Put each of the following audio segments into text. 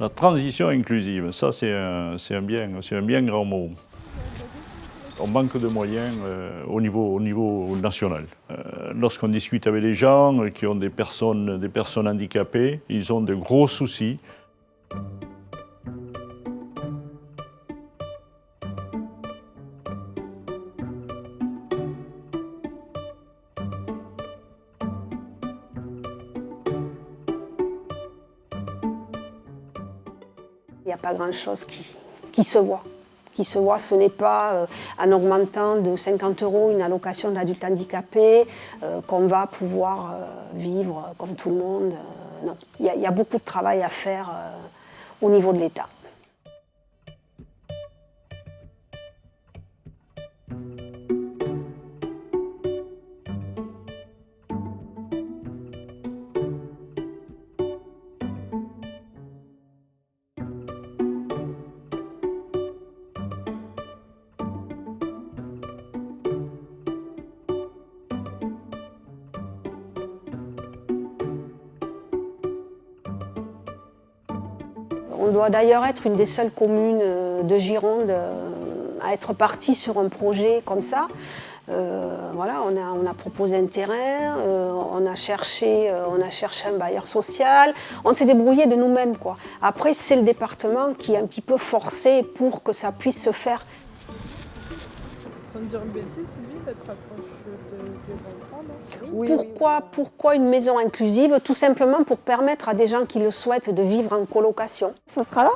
La transition inclusive, ça c'est un bien grand mot. On manque de moyens au niveau national. Lorsqu'on discute avec les gens qui ont des personnes handicapées, ils ont de gros soucis. Il n'y a pas grand-chose qui se voit. Ce n'est pas en augmentant de 50 € une allocation d'adulte handicapé qu'on va pouvoir vivre comme tout le monde. Non, il y a beaucoup de travail à faire au niveau de l'État. On doit d'ailleurs être une des seules communes de Gironde à être partie sur un projet comme ça. Voilà, on a proposé un terrain, on a cherché un bailleur social, on s'est débrouillé de nous-mêmes, quoi. Après, c'est le département qui est un petit peu forcé pour que ça puisse se faire. Sans dire une bêtise, Sylvie, ça te rapproche des enfants, non? Oui. Pourquoi une maison inclusive? Tout simplement pour permettre à des gens qui le souhaitent de vivre en colocation. Ça sera là?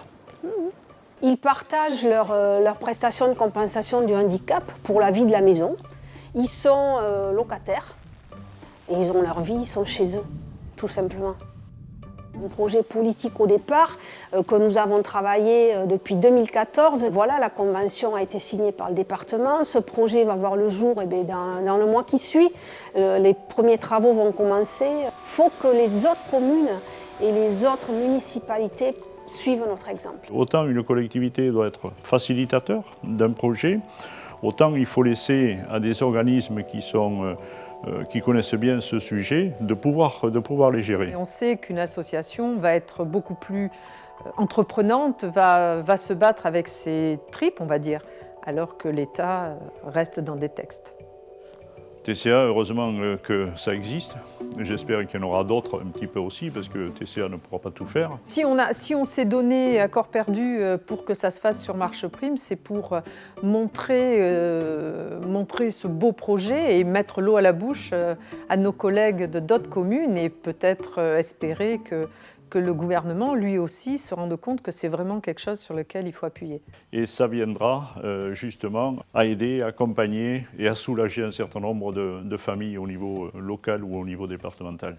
Ils partagent leurs prestations de compensation du handicap pour la vie de la maison. Ils sont locataires et ils ont leur vie, ils sont chez eux, tout simplement. Un projet politique au départ que nous avons travaillé depuis 2014. Voilà, la convention a été signée par le département. Ce projet va voir le jour dans le mois qui suit. Les premiers travaux vont commencer. Il faut que les autres communes et les autres municipalités suivent notre exemple. Autant une collectivité doit être facilitateur d'un projet, autant il faut laisser à des organismes qui connaissent bien ce sujet, de pouvoir les gérer. Et on sait qu'une association va être beaucoup plus entreprenante, va se battre avec ses tripes, on va dire, alors que l'État reste dans des textes. TCA, heureusement que ça existe. J'espère qu'il y en aura d'autres un petit peu aussi, parce que TCA ne pourra pas tout faire. Si on s'est donné à corps perdu pour que ça se fasse sur Marche Prime, c'est pour montrer ce beau projet et mettre l'eau à la bouche à nos collègues de d'autres communes et peut-être espérer que le gouvernement, lui aussi, se rende compte que c'est vraiment quelque chose sur lequel il faut appuyer. Et ça viendra justement à aider, à accompagner et à soulager un certain nombre de familles au niveau local ou au niveau départemental.